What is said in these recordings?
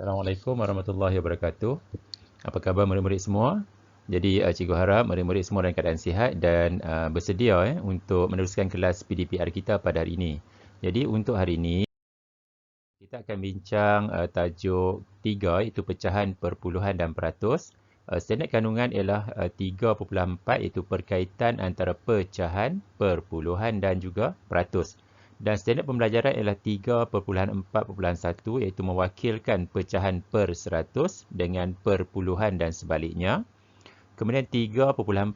Assalamualaikum warahmatullahi wabarakatuh. Apa khabar murid-murid semua? Jadi cikgu harap murid-murid semua dalam keadaan sihat dan bersedia untuk meneruskan kelas PDPR kita pada hari ini. Jadi untuk hari ini kita akan bincang tajuk 3 iaitu pecahan perpuluhan dan peratus. Standard kandungan ialah 3.4 iaitu perkaitan antara pecahan, perpuluhan dan juga peratus. Dan standard pembelajaran ialah 3.4.1 iaitu mewakilkan pecahan per 100 dengan perpuluhan dan sebaliknya. Kemudian 3.4.2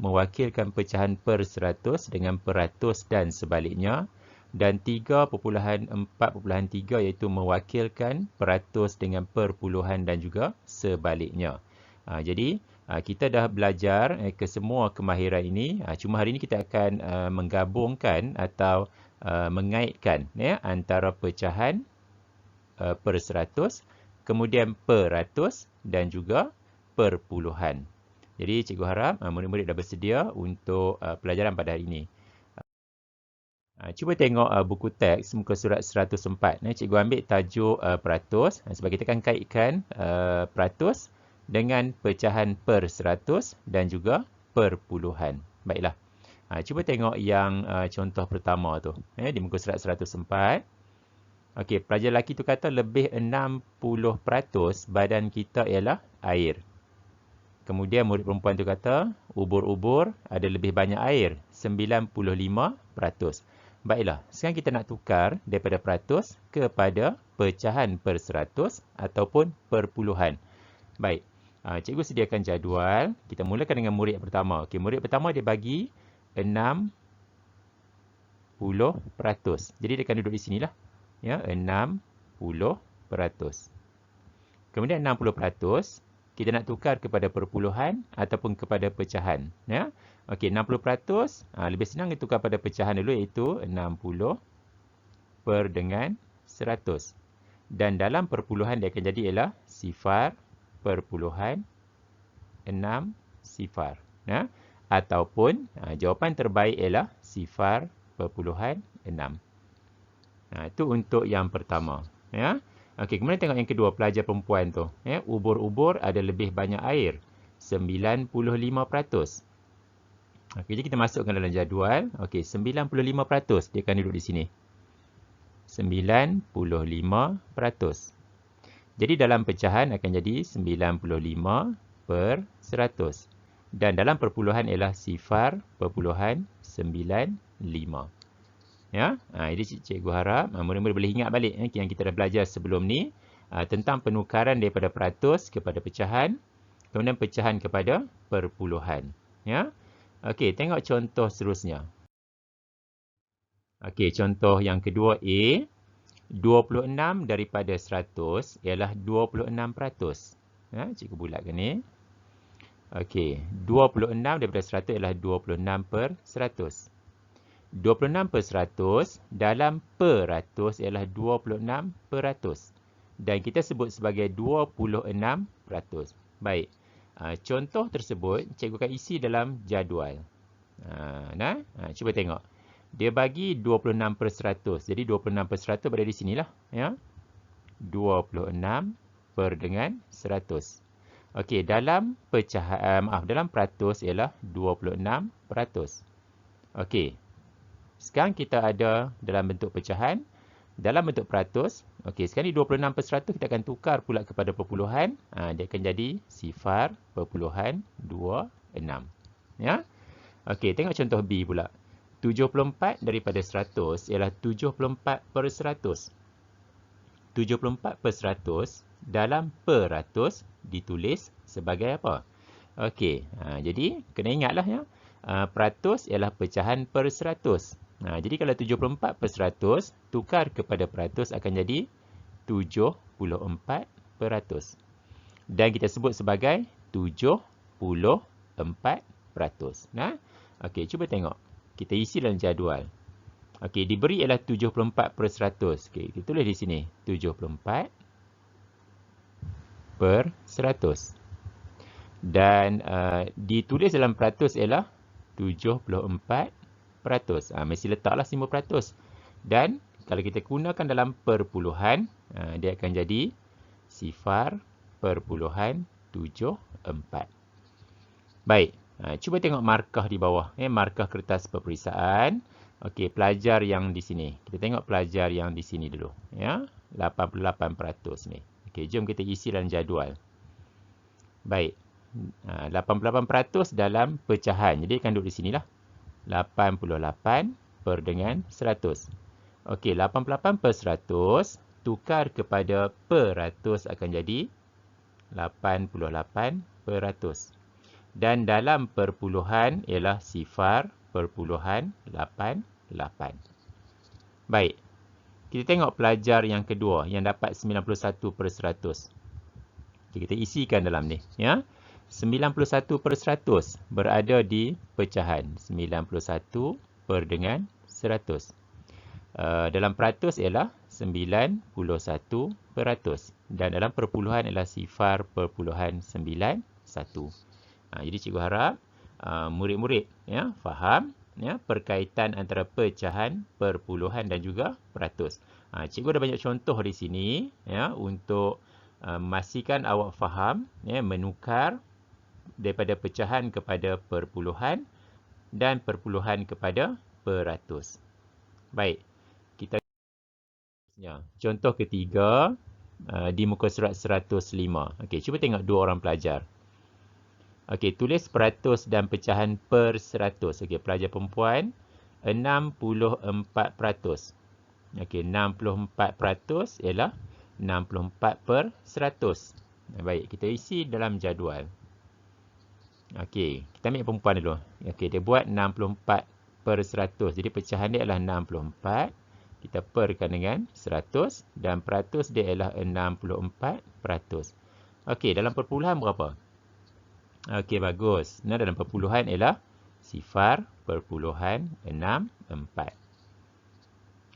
mewakilkan pecahan per 100 dengan peratus dan sebaliknya. Dan 3.4.3 iaitu mewakilkan peratus dengan perpuluhan dan juga sebaliknya. Jadi kita dah belajar kesemua kemahiran ini. Cuma hari ini kita akan menggabungkan atau mengaitkan antara pecahan per 100, kemudian peratus dan juga perpuluhan. Jadi cikgu harap murid-murid dah bersedia untuk pelajaran pada hari ini. Cuba tengok buku teks muka surat 104. Cikgu ambil tajuk peratus sebab kita akan kaitkan peratus dengan pecahan per 100 dan juga perpuluhan. Baiklah. Cuba tengok yang contoh pertama tu. Di muka surat 104. Okey, pelajar lelaki tu kata lebih 60% badan kita ialah air. Kemudian murid perempuan tu kata ubur-ubur ada lebih banyak air, 95%. Baiklah, sekarang kita nak tukar daripada peratus kepada pecahan per 100 ataupun perpuluhan. Baik, cikgu sediakan jadual. Kita mulakan dengan murid yang pertama. Okey, murid pertama dia bagi 60%. Jadi dia akan duduk di sinilah. Ya, 60%. Kemudian 60% kita nak tukar kepada perpuluhan ataupun kepada pecahan. Ya. Okey, 60% lebih senang kita tukar pada pecahan dulu iaitu 60 per dengan 100. Dan dalam perpuluhan dia akan jadi ialah 0.6 sifar. Ya. Ataupun jawapan terbaik ialah 0.6. Itu untuk yang pertama. Ya. Okey, kemudian tengok yang kedua, pelajar perempuan tu. Ya, ubur-ubur ada lebih banyak air, 95%. Okey, jadi kita masukkan dalam jadual. Okey, 95% dia akan duduk di sini. 95%. Jadi dalam pecahan akan jadi 95 per 100. Dan dalam perpuluhan ialah 0.95. Ya, jadi cikgu harap murid-murid boleh ingat balik yang kita dah belajar sebelum ni tentang penukaran daripada peratus kepada pecahan, kemudian pecahan kepada perpuluhan. Ya. Okey, tengok contoh seterusnya. Okey, contoh yang kedua A, 26 daripada 100 ialah 26%. Ya, cikgu bulatkan ni. Okey, 26 daripada 100 ialah 26 per 100. 26% dalam peratus ialah 26%. Dan kita sebut sebagai 26%. Baik. Contoh tersebut cikgu akan isi dalam jadual. Cuba tengok. Dia bagi 26 per 100. Jadi 26% berada di sinilah. Ya. 26 per dengan 100. Okey, dalam pecahan, dalam peratus ialah 26%. Okey. Sekarang kita ada dalam bentuk pecahan, dalam bentuk peratus. Okey, sekarang ni 26% kita akan tukar pula kepada perpuluhan. Dia akan jadi 0.26. Ya. Okey, tengok contoh B pula. 74 daripada 100 ialah 74 per 100. 74 per 100 dalam peratus ditulis sebagai apa? Okey, jadi kena ingatlah ya. Peratus ialah pecahan per 100. Jadi kalau 74 per 100 tukar kepada peratus akan jadi 74%. Dan kita sebut sebagai 74%. Okey, cuba tengok. Kita isi dalam jadual. Okey, diberi ialah 74 per 100. Okey, kita tulis di sini 74 per 100. Dan ditulis dalam peratus ialah 74%. Mesti letaklah simbol peratus. Dan kalau kita gunakan dalam perpuluhan, dia akan jadi 0.74. Baik, cuba tengok markah di bawah. Markah kertas peperiksaan. Okey, pelajar yang di sini. Kita tengok pelajar yang di sini dulu. Ya, 88% ni. Okey, jom kita isi dalam jadual. Baik, 88% dalam pecahan. Jadi akan duduk di sinilah. 88 per dengan 100. Okey, 88 per 100 tukar kepada peratus akan jadi 88%. Dan dalam perpuluhan ialah 0.88. Baik. Kita tengok pelajar yang kedua yang dapat 91%. Okay, kita isikan dalam ni. Ya. 91% berada di pecahan. 91 per dengan 100. Dalam peratus ialah 91%. Dan dalam perpuluhan ialah 0.91. Jadi cikgu harap murid-murid faham perkaitan antara pecahan, perpuluhan dan juga peratus. Cikgu ada banyak contoh di sini untuk memastikan awak faham menukar daripada pecahan kepada perpuluhan dan perpuluhan kepada peratus. Baik, kita contoh ketiga di muka surat 105. Okey, cuba tengok dua orang pelajar. Okey, tulis peratus dan pecahan per 100. Okey, pelajar perempuan 64%. Okey, 64% ialah 64 per 100. Baik, kita isi dalam jadual. Okey, kita ambil perempuan dulu. Okey, dia buat 64 per 100. Jadi pecahan dia adalah 64. Kita perkan dengan 100 dan peratus dia ialah 64%. Okey, dalam perpuluhan berapa? Okey, bagus. Nah, dalam perpuluhan ialah 0.64.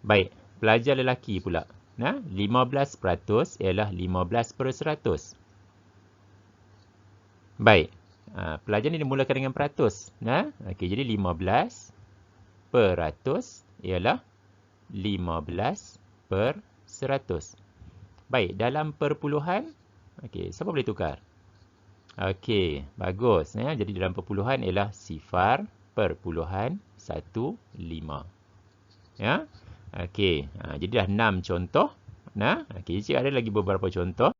Baik, pelajar lelaki pula. 15% ialah 15 per 100. Baik, pelajar ni dimulakan dengan peratus. Okey, jadi 15 peratus ialah 15 per 100. Baik, dalam perpuluhan, okey, siapa boleh tukar? Okey, bagus. Jadi dalam perpuluhan ialah 0.15. Ya. Okey, jadi dah 6 contoh. Okey, cikgu ada lagi beberapa contoh.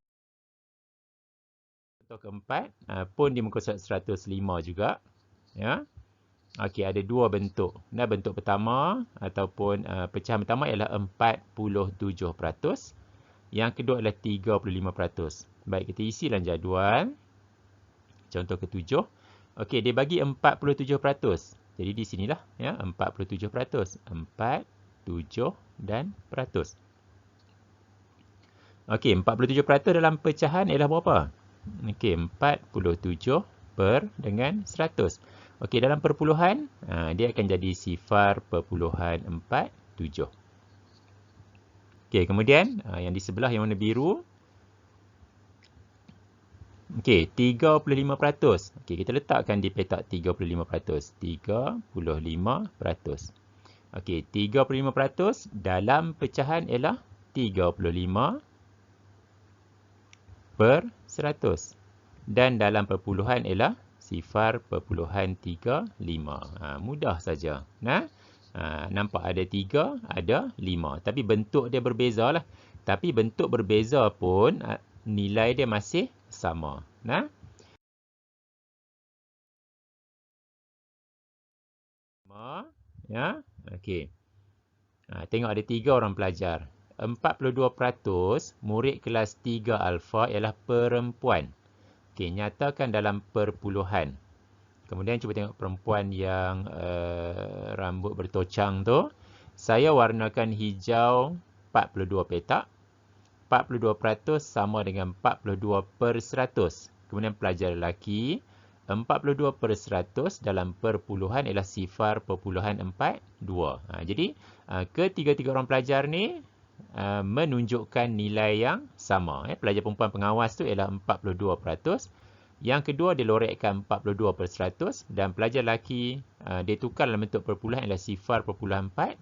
Contoh keempat pun di muka surat 105 juga. Ya. Okey, ada dua bentuk. Bentuk pertama ataupun pecahan pertama ialah 47%. Yang kedua adalah 35%. Baik, kita isi dalam jadual. Contoh ketujuh. Okey, dia bagi 47%. Jadi di sinilah 47%. 4, 7 dan peratus. Okey, 47% dalam pecahan ialah berapa? Okey, 47 per dengan 100. Okey, dalam perpuluhan dia akan jadi 0.47. Okey, kemudian yang di sebelah yang warna biru. Okey, 35%. Okey, kita letakkan di petak 35%. 35%. Okey, 35% dalam pecahan ialah 35 per 100. Dan dalam perpuluhan ialah 0.35. Mudah saja. Nampak ada 3, ada 5. Tapi bentuk dia berbezalah. Tapi bentuk berbeza pun nilai dia masih sama. Ya. Okey. Tengok ada 3 orang pelajar. 42% murid kelas 3 alfa ialah perempuan. Okey, nyatakan dalam perpuluhan. Kemudian cuba tengok perempuan yang rambut bertocang tu. Saya warnakan hijau 42 petak. 42% sama dengan 42 per 100. Kemudian pelajar lelaki, 42 per 100 dalam perpuluhan ialah 0.42. Jadi, ketiga-tiga orang pelajar ni menunjukkan nilai yang sama. Pelajar perempuan pengawas tu ialah 42%. Yang kedua, dia lorekkan 42 per 100. Dan pelajar lelaki, dia tukar dalam bentuk perpuluhan ialah 0.42.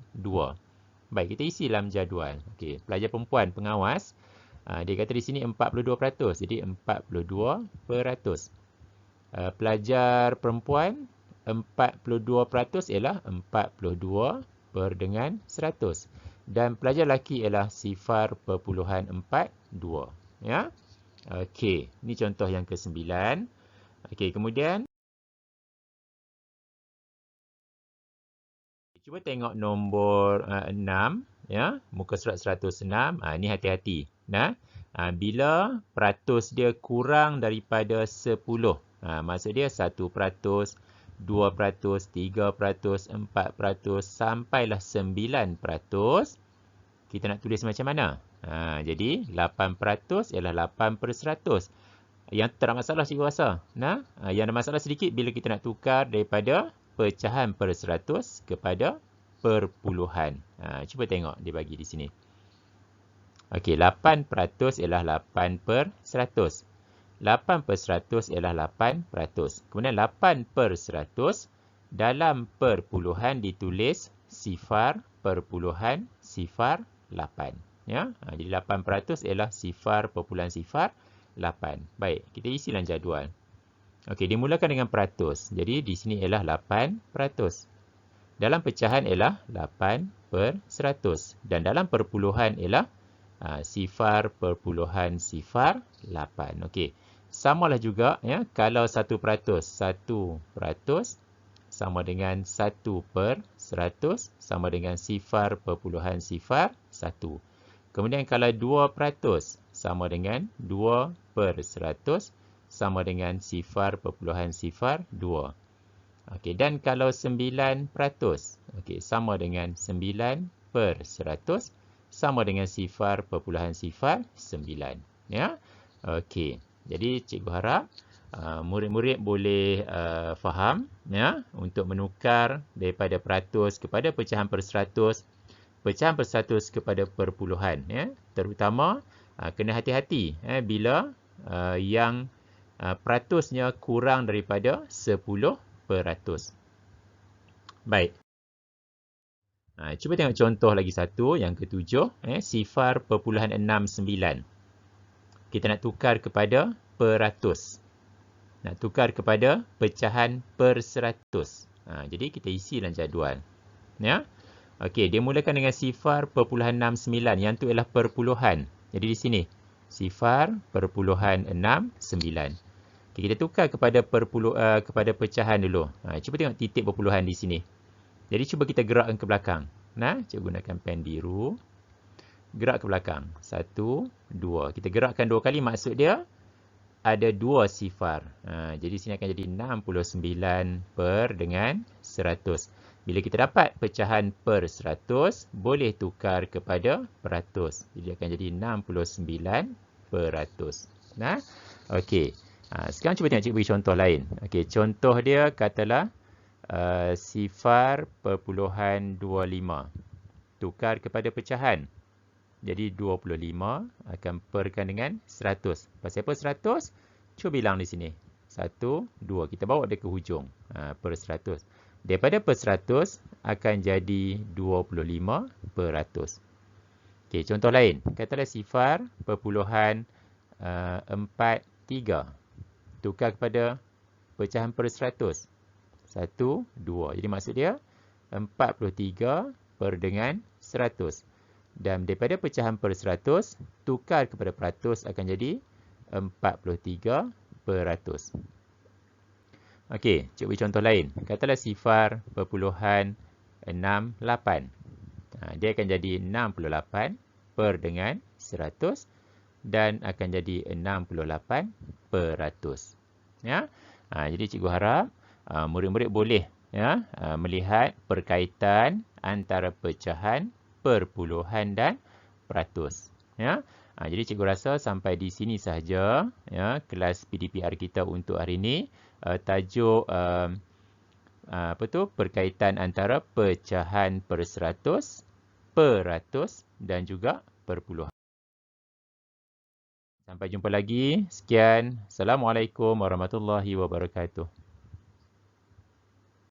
Baik, kita isi dalam jadual. Okey, pelajar perempuan pengawas Dia kata di sini 42%. Jadi 42%. Pelajar perempuan 42% ialah 42 per dengan 100. Dan pelajar lelaki ialah 0.42. Ya. Okey, ini contoh yang ke-9. Okey, kemudian cuba tengok nombor 6, ya, muka surat 106. Ini hati-hati. Nah, bila peratus dia kurang daripada 10, maksud dia 1%, 2%, 3%, 4%, sampailah 9%, kita nak tulis macam mana? Jadi 8% ialah 8/100. Yang tak ada masalah cikgu rasa. Nah, yang ada masalah sedikit bila kita nak tukar daripada pecahan per 100 kepada perpuluhan. Cuba tengok dia bagi di sini. Okey, 8% ialah 8/100. 8/100 ialah 8%. Kemudian 8/100 dalam perpuluhan ditulis 0.08. Ya? Jadi 8% ialah 0.08. Baik, kita isi dalam jadual. Okey, dimulakan dengan peratus. Jadi di sini ialah 8%. Dalam pecahan ialah 8/100. Dan dalam perpuluhan ialah 0.08. Okey. Samalah juga, ya, kalau 1%. 1% sama dengan 1/100 sama dengan 0.01. Kemudian kalau 2% sama dengan 2/100 sama dengan 0.02. Okey, dan kalau 9%, okey, sama dengan 9/100 sama dengan 0.09. Ya. Okey. Jadi cikgu harap murid-murid boleh faham, ya, untuk menukar daripada peratus kepada pecahan per 100, pecahan per 100 kepada perpuluhan, ya. Terutama kena hati-hati bila yang peratusnya kurang daripada 10%. Baik. Cuba tengok contoh lagi satu, yang ke-7, 0.69. Kita nak tukar kepada peratus. Nak tukar kepada pecahan per 100. Jadi kita isi dalam jadual. Ya. Okey, dia mulakan dengan 0.69. Yang tu ialah perpuluhan. Jadi di sini 0.69. Okay, kita tukar kepada pecahan dulu. Cuba tengok titik perpuluhan di sini. Jadi cuba kita gerakkan ke belakang. Nah, cuba gunakan pen biru. Gerak ke belakang. 1, 2. Kita gerakkan 2 kali, maksud dia ada 2 sifar. Jadi sini akan jadi 69 per dengan 100. Bila kita dapat pecahan per 100, boleh tukar kepada peratus. Jadi akan jadi 69%. Nah, okey. Sekarang cuba tengok cikgu bagi contoh lain. Okey, contoh dia katalah 0.25. Tukar kepada pecahan. Jadi 25 akan perkan dengan 100. Pasal apa 100? Cuba bilang di sini. 1, 2. Kita bawa dia ke hujung. Per 100. Daripada per 100 akan jadi 25%. Okey, contoh lain. Katalah 0.43. Tukar kepada pecahan per 100. 1, 2. Jadi maksud dia 43 per dengan 100. Dan daripada pecahan per 100, tukar kepada peratus akan jadi 43%. Okey, cikgu beri contoh lain. Katalah 0.68. Dia akan jadi 68 per dengan 100 dan akan jadi 68%. Ya. Jadi cikgu harap murid-murid boleh, ya, melihat perkaitan antara pecahan, perpuluhan dan peratus. Ya. Jadi cikgu rasa sampai di sini sahaja, ya, kelas PDPR kita untuk hari ini. Tajuk perkaitan antara pecahan per 100, peratus dan juga perpuluhan. Sampai jumpa lagi. Sekian. Assalamualaikum warahmatullahi wabarakatuh.